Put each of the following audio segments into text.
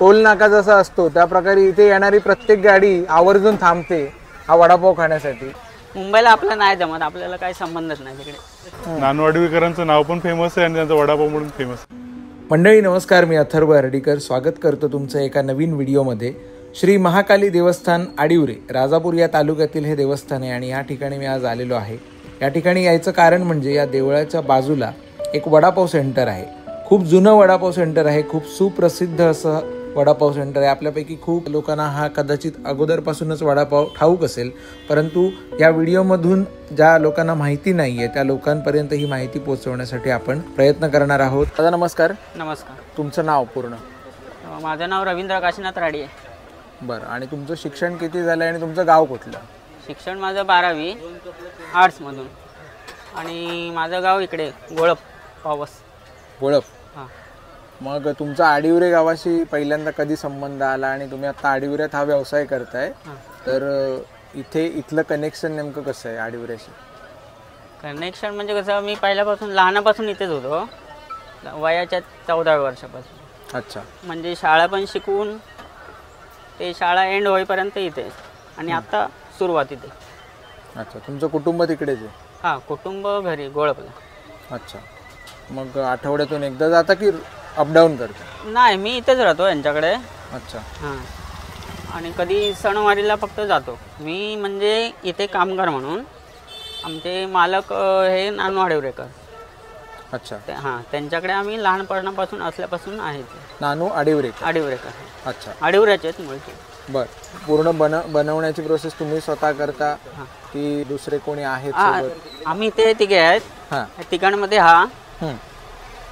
Toll नाका जसा असतो त्या प्रकारे इथे येणारी प्रत्येक गाडी आवर्जून थांबते हा वडापाव खाण्यासाठी। मुंबईला आपलं नाही जमत, आपल्याला काही संबंधच नाही तिकडे। नानू आडवीकरांचं नाव पण फेमस आहे आणि त्यांचा वडापाव म्हणून फेमस। मंडळी नमस्कार, मी अथर्व हर्डीकर स्वागत करतो तुमचं एका नवीन व्हिडिओमध्ये। श्री महाकाली देवस्थान आडिवरे राजापूर या तालुक्यातील हे देवस्थान आहे आणि या ठिकाणी मी आज आलेलो आहे। या ठिकाणी यायचं कारण म्हणजे या देवळाच्या बाजूला एक वडापाव सेंटर आहे। खूप जुनं वडापाव सेंटर आहे, खूप सुप्रसिद्ध असं वडापाव सेंटर आहे। आपल्यापैकी खूप लोकांना हा कदाचित अगोदरपासूनच वडापाव ठाऊक असेल, परंतु या व्हिडिओमधून ज्या लोकांना माहिती नाही आहे त्या लोकांपर्यंत ही माहिती पोहोचवण्यासाठी आपण प्रयत्न करणार आहोत। दादा नमस्कार। नमस्कार। तुमचं नाव पूर्ण? माझं नाव रवींद्र काशीनाथ राडी आहे। बरं, आणि तुमचं शिक्षण किती झालं आणि तुमचं गाव कुठलं? शिक्षण माझं 12वी आर्ट्समधून आणि माझं गाव इकडे गोळप पावस। गोळप? हां। मग तुमचा आडिवरे गावाशी पहिल्यांदा कधी संबंध आला आणि तुम्ही आता आडिवऱ्यात हा व्यवसाय करताय, तर इथे इथलं कनेक्शन नेमकं कसं आहे आडिवऱ्याशी? कनेक्शन म्हणजे कसं, मी पहिल्यापासून लहानापासून इथेच होतो, वयाच्या 14व्या वर्षापासून। अच्छा। म्हणजे शाळा पण शिकून ते शाळा एंड होईपर्यंत इथे आणि आता सुरुवात इथे। अच्छा, तुमचं कुटुंब तिकडेच आहे? हां, कुटुंब घरी गोळपला। अच्छा, मग आठवड्यातून एकदा जाता की अपडाऊन करता? नाही, मी इथेच राहतो यांच्याकडे। अच्छा। हां, आणि कधी सणवारीला फक्त जातो मी, म्हणजे इथे कामगार म्हणून। आमचे मालक हे नानू आडिवरेकर। अच्छा। हां, त्यांच्याकडे आम्ही लहानपणापासून असल्यापासून आहे ते। नानू आडिवरेकर? अच्छा, आडिवऱ्याचेच मूळचे। बरं, पूर्ण बनवण्याची प्रोसेस तुम्ही स्वतः करता की दुसरे कोणी आहेत सोबत? आम्ही ते तिघे आहेत। हां, तिघांमध्ये हा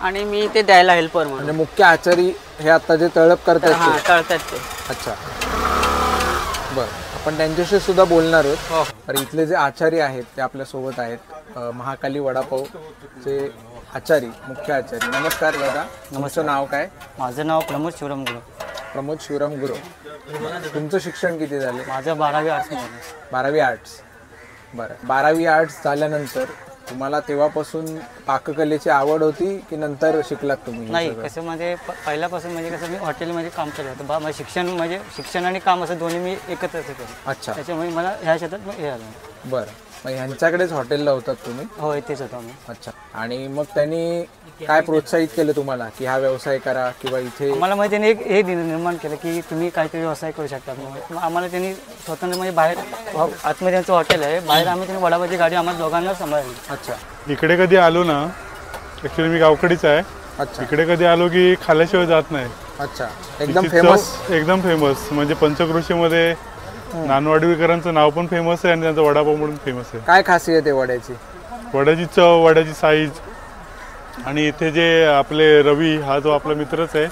आणि मी ते द्यायला हेल्पर म्हणून। म्हणजे मुख्य आचारी हे आता जे तळप करतात? हां, तळतात ते। अच्छा, बरं, आपण त्यांच्याशी सुद्धा बोलणार आहोत। तर इथले जे आचारी आहेत ते आपल्या सोबत आहेत, महाकाली वडापावचे आचारी, मुख्य आचारी। नमस्कार दादा, तुमचं नाव काय? माझं नाव प्रमोद शिवराम गुरव। प्रमोद शिवराम गुरव, तुमचं शिक्षण किती झालं? माझं 12वी आर्ट्स। 12वी आर्ट्स, बरं। 12वी आर्ट्स झाल्यानंतर तुम्हाला तेव्हापासून पाककलेची आवड होती की नंतर शिकलात तुम्ही? नाही, कसं म्हणजे पहिल्यापासून म्हणजे कसं मी हॉटेलमध्ये काम केलं होतं माझं शिक्षण आणि काम असं दोन्ही मी एकत्रच केलं। अच्छा, त्याच्यामुळे मला ह्या क्षेत्रात हे आलं। बरं, मग ह्यांच्याकडेच हॉटेलला होतात तुम्ही? हो, इथेच होतो आम्ही। अच्छा, आणि मग त्यांनी काय प्रोत्साहित केलं तुम्हाला की हा व्यवसाय करा किंवा इथे? मला म्हणजे त्यांनी एक हे निर्माण केलं की तुम्ही काहीतरी व्यवसाय करू शकता। मग आम्हाला त्यांनी स्वतंत्र म्हणजे बाहेर आतमध्ये त्यांचं हॉटेल आहे, बाहेर आम्ही त्यांनी वडापावची गाडी आम्हाला दोघांना सांभाळली। अच्छा, इकडे कधी आलो ना, ॲक्च्युली मी गावकडीच आहे। अच्छा, इकडे कधी आलो की खाल्ल्याशिवाय जात नाही। अच्छा, एकदम फेमस? एकदम फेमस, म्हणजे पंचक्रोशीमध्ये नानू आडवीकरांचं नाव पण फेमस आहे आणि त्यांचा वडापाव म्हणून फेमस आहे। काय खासियत आहे वड्याची? वड्याची चव, वड्याची साईज, आणि इथे जे आपले रवी हा जो आपला मित्रच आहे,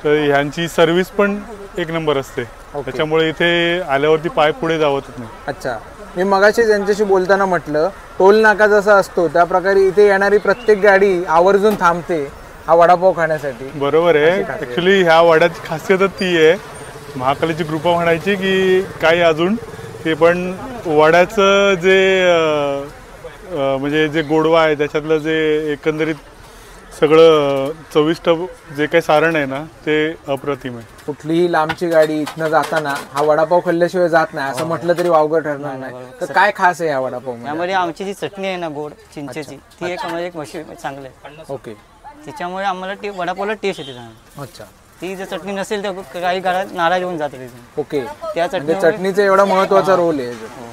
तर ह्यांची सर्व्हिस पण एक नंबर असते। त्याच्यामुळे इथे आल्यावरती पाय पुढे जावतच नाही। अच्छा, मी मगाशी त्यांच्याशी बोलताना म्हटलं टोल नाका जसा असतो त्या प्रकारे इथे येणारी प्रत्येक गाडी आवर्जून थांबते हा वडापाव खाण्यासाठी। बरोबर आहे, ॲक्च्युली ह्या वड्याची खासियतच ती आहे। महाकालीची कृपा म्हणायची की काही अजून ते, पण वड्याचं जे म्हणजे जे गोडवा आहे त्याच्यातलं जे एकंदरीत सगळं चविष्ट जे काही सारण आहे ना ते अप्रतिम आहे। कुठलीही लांबची गाडी इथनं जाताना हा वडापाव खाल्ल्याशिवाय जात नाही असं म्हटलं तरी वावगं ठरणार नाही। तर काय खास आहे या वडापाव? यामध्ये आमची जी चटणी आहे ना गोड चिंचेची, ती एक म्हणजे एक मशी चांगली आहे। ओके, त्याच्यामुळे आम्हाला वडापावला टेस्ट येते चांगली। अच्छा, ती जर चटणी नसेल तर काही घरात नाराज होऊन जातात तिथे। ओके, त्या चटणीचा एवढा महत्त्वाचा रोल आहे।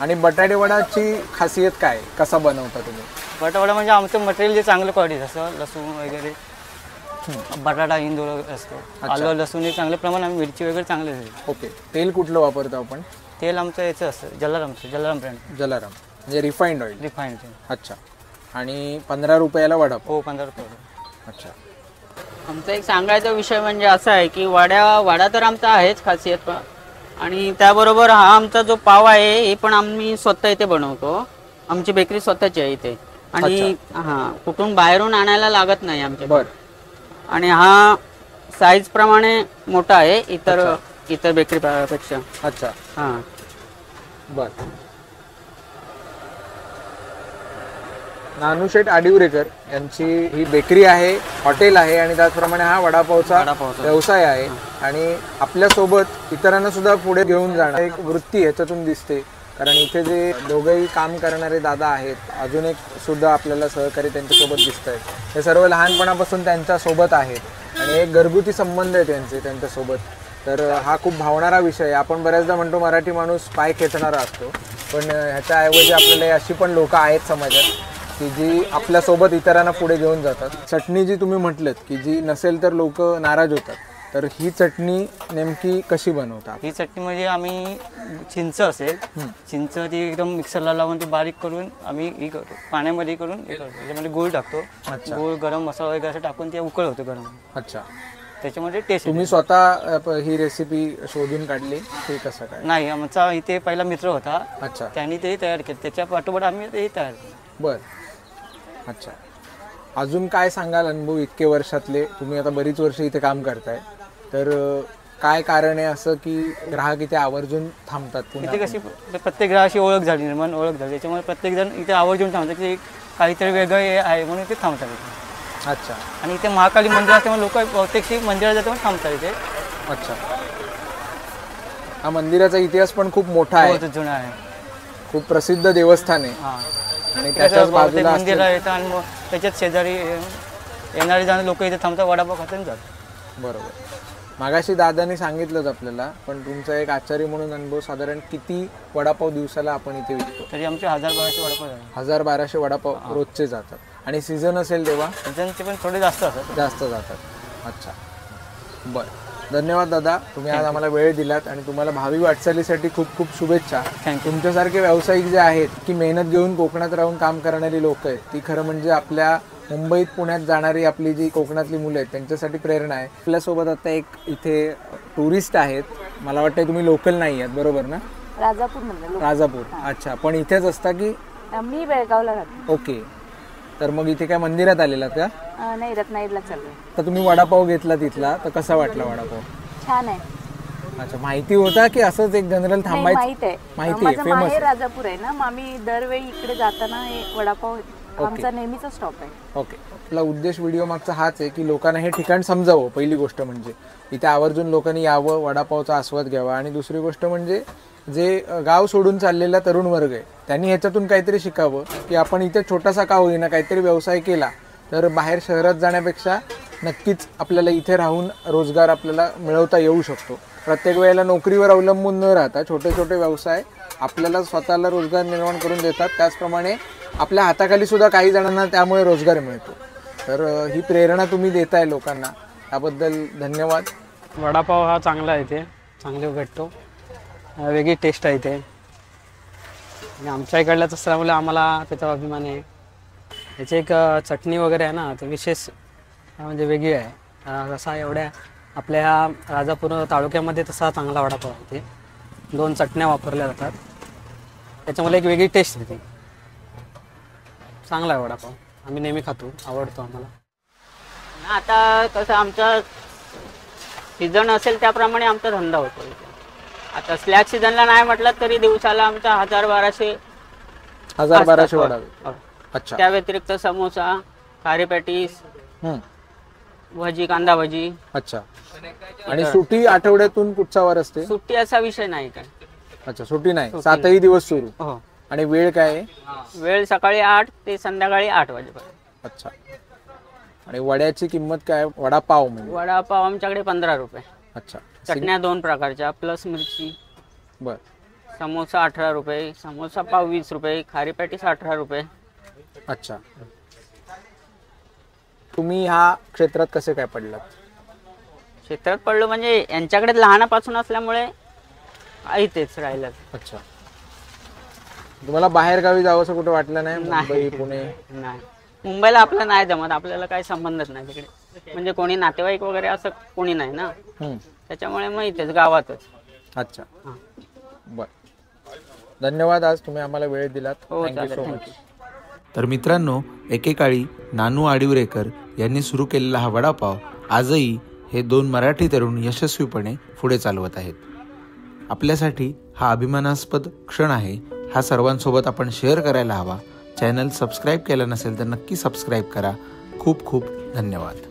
आणि बटाटे वडाची खासियत काय, कसा बनवता तुम्ही? बटाटा म्हणजे आमचं मटेरियल जे चांगलं क्वालिटी असं लसूण वगैरे, बटाटा हिंदोळ असतो, आलं लसूण हे चांगल्या प्रमाणात, मिरची वगैरे चांगले असते। ओके, तेल कुठलं वापरतो आपण? तेल आमचं याचं असतं जलाराम ब्रँड। जलाराम म्हणजे रिफाईंड ऑइल? रिफाईंड। अच्छा, आणि 15 रुपयाला वडापाव? हो, 15 रुपये। अच्छा, आमचा एक सांगायचा विषय म्हणजे असा आहे की वडा तर आमचा आहेच खासियत, आणि त्याबरोबर हा आमचा जो पाव आहे हे पण आम्ही स्वतः इथे बनवतो। आमची बेकरी स्वतःची आहे इथे, आणि हां, कुठून बाहेरून आणायला लागत नाही आमच्या। बरं, आणि हा साईज प्रमाणे मोठा आहे इतर बेकरीपेक्षा। अच्छा, हां, बरं। नानूशेठ आडिवरेकर यांची ही बेकरी आहे, हॉटेल आहे आणि त्याचप्रमाणे हा वडापावचा व्यवसाय आहे. आणि आपल्यासोबत इतरांना सुद्धा पुढे घेऊन जाणार एक वृत्ती ह्याच्यातून दिसते. कारण इथे जे दोघंही काम करणारे दादा आहेत, अजून एक सुद्धा आपल्याला सहकारी त्यांच्यासोबत दिसत आहेत. हे सर्व लहानपणापासून त्यांच्यासोबत आहेत आणि एक घरगुती संबंध आहे त्यांच्यासोबत. तर हा खूप भावणारा विषय आहे. आपण बऱ्याचदा म्हणतो मराठी माणूस पाय खेचणारा असतो, पण ह्याच्याऐवजी आपल्याला अशी पण लोक आहेत समाजात की जी आपल्यासोबत इतरांना पुढे घेऊन जातात. चटणी जी तुम्ही म्हटलत की जी नसेल तर लोक नाराज होतात, तर ही चटणी नेमकी कशी बनवतात? ही चटणी म्हणजे आम्ही चिंच असेल, चिंच ती एकदम मिक्सरला लावून ती बारीक करून आम्ही ही करतो, पाण्यामध्ये करून हे करतो. त्याच्यामध्ये गूळ टाकतो, गूळ गरम मसाला वगैरे असं टाकून ते उकळवतो गरम. अच्छा, त्याच्यामध्ये टेस्ट. तुम्ही स्वतः ही रेसिपी शोधून काढली की कसं काय? नाही, आमचा इथे पहिला मित्र होता. अच्छा, त्यांनी ते तयार केलं, त्याच्या पाठोपाठ आम्ही ते तयार केलं. बर. अच्छा, अजून काय सांगाल अनुभव इतके वर्षातले? तुम्ही आता बरीच वर्ष इथे काम करताय, तर काय कारण आहे असं की ग्राहक इथे आवर्जून थांबतात? इथे कशी प्रत्येक ग्राहकाची ओळख झाली, निर्माण ओळख झाली, त्याच्यामुळे प्रत्येक जण इथे आवर्जून थांबतात की काहीतरी वेगळं आहे म्हणून इथे थांबतात इथे. अच्छा, आणि इथे महाकाली मंदिर असल्यामुळे लोक बहुतेकशी मंदिरात जातात थांबतात इथे. अच्छा, हा मंदिराचा इतिहास पण खूप मोठा आहे, जुना आहे, खूप प्रसिद्ध देवस्थान आहे. हां, आणि त्याच्याच बाजूला मंदिर येतं आणि मग त्याच्यात शेजारी येणारे जाणारे लोक इथे थांबतात, वडापाव खातात जातात. बरोबर. मागाशी दादानी सांगितलंच आपल्याला, पण तुमचा एक आचारी म्हणून अनुभव, साधारण किती वडापाव दिवसाला आपण इथे विकतो? तरी आमचे 1000-1200 वडापाव झाले. 1000-1200 वडापाव रोजचे जातात. आणि सीझन असेल तेव्हा सीझनचे पण थोडे जास्त असतात. जास्त जातात. अच्छा, बरं. धन्यवाद दादा, तुम्ही आज आम्हाला वेळ दिलात आणि तुम्हाला भावी वाटचालीसाठी खूप खूप शुभेच्छा. तुमच्यासारखे व्यावसायिक जे आहेत की मेहनत घेऊन कोकणात राहून काम करणारी लोक आहेत, ती खरं म्हणजे आपल्या मुंबईत पुण्यात जाणारी आपली जी कोकणातली मुलं आहेत त्यांच्यासाठी प्रेरणा आहे. आपल्यासोबत आता एक इथे टुरिस्ट आहेत, मला वाटतं तुम्ही लोकल नाही आहेत, बरोबर ना? राजापूर. राजापूर. अच्छा, पण इथेच असता की? मी बेळगावला राहते. ओके, तर मग इथे काय मंदिरात आलेला का? नाही, रत्नागिरीला चाललोय. तर तुम्ही वडापाव घेतला तिथला, तर कसा वाटला वडापाव? छान आहे. अच्छा, माहिती होता की असंच एक जनरल थांबायचं? माहिती आहे, फेमस आहे. राजापूर आहे ना, मग आम्ही दरवेळी इकडे जाताना हे वडापाव आमचा नेहमीचा स्टॉप आहे. ओके, आपला उद्देश व्हिडिओ मागचा हाच आहे की लोकांना हे ठिकाण समजावं. पहिली गोष्ट म्हणजे इथे आवर्जून लोकांनी यावं, वडापावचा आस्वाद घ्यावा. आणि दुसरी गोष्ट म्हणजे जे गाव सोडून चाललेला तरुण वर्ग आहे त्यांनी ह्याच्यातून काहीतरी शिकावं की आपण इथे छोटासा का होईना काहीतरी व्यवसाय केला तर बाहेर शहरात जाण्यापेक्षा नक्कीच आपल्याला इथे राहून रोजगार आपल्याला मिळवता येऊ शकतो. प्रत्येक वेळेला नोकरीवर अवलंबून न राहता छोटे छोटे व्यवसाय आपल्याला स्वतःला रोजगार निर्माण करून देतात. त्याचप्रमाणे आपल्या हाताखाली सुद्धा काही जणांना त्यामुळे रोजगार मिळतो. तर ही प्रेरणा तुम्ही देताय लोकांना, त्याबद्दल धन्यवाद. वडापाव हा चांगला आहे, ते चांगले भेटतो, वेगळी टेस्ट आहे ते आणि आमच्या इकडल्याच असल्यामुळे आम्हाला त्याचा अभिमान आहे. याची एक चटणी वगैरे आहे ना, ते विशेष म्हणजे वेगळी आहे. तसा एवढ्या आपल्या ह्या राजापूर तालुक्यामध्ये तसा चांगला वडापाव आहे. ते 2 चटण्या वापरल्या जातात, त्याच्यामुळे एक वेगळी टेस्ट येते. चांगला आहे वडापाव, आम्ही नेहमी खातो, आवडतो आम्हाला. आता कसं आमचा सीझन असेल त्याप्रमाणे आमचा धंदा होतो. आता स्लॅग सीझनला नाही म्हटलं तरी दिवसाला आमचा 1000-1200 वडापाव. अच्छा, त्या व्यतिरिक्त समोसा, खारी पॅटीस, भजी, कांदा भजी. अच्छा, आणि सुट्टी आठवड्यातून कुठचा वार असते? सुट्टी असा विषय नाही काय. अच्छा, सुट्टी नाही, 7ही दिवस सुरू. हो. आणि वेळ काय आहे? वेळ सकाळी 8 ते संध्याकाळी 8 वाजेपर्यंत. अच्छा, आणि वड्याची किंमत काय? वडापाव म्हणजे वडापाव आमच्याकडे 15 रुपये. अच्छा, चटण्या 2 प्रकारच्या प्लस मिरची. बर. समोसा 18 रुपये, समोसा पाव 20 रुपये, खारी पॅटीस 18 रुपये. अच्छा, तुम्ही ह्या क्षेत्रात कसे काय पडलात? क्षेत्रात पडलो म्हणजे यांच्याकडे लहानापासून असल्यामुळे इथेच राहिलं. अच्छा, तुम्हाला बाहेर गावी जावं असं कुठं वाटलं नाही? मुंबई, पुणे? नाही, मुंबईला आपलं नाही जमत, आपल्याला काही संबंधच नाही तिकडे, म्हणजे कोणी नातेवाईक वगैरे असं कोणी नाही ना, त्याच्यामुळे मग इथेच गावातच. अच्छा, बर. धन्यवाद, आज तुम्ही आम्हाला वेळ दिलात. हो, थँक्यू सो मच. तर मित्रांनो, एकेकाळी नानू आडिवरेकर यांनी सुरू केलेला हा वडापाव आजही हे 2 मराठी तरुण यशस्वीपणे पुढे चालवत आहेत. आपल्यासाठी हा अभिमानास्पद क्षण आहे. हा सर्वांसोबत आपण शेअर करायला हवा. चॅनल सबस्क्राईब केलं नसेल तर नक्की सबस्क्राईब करा. खूप खूप धन्यवाद.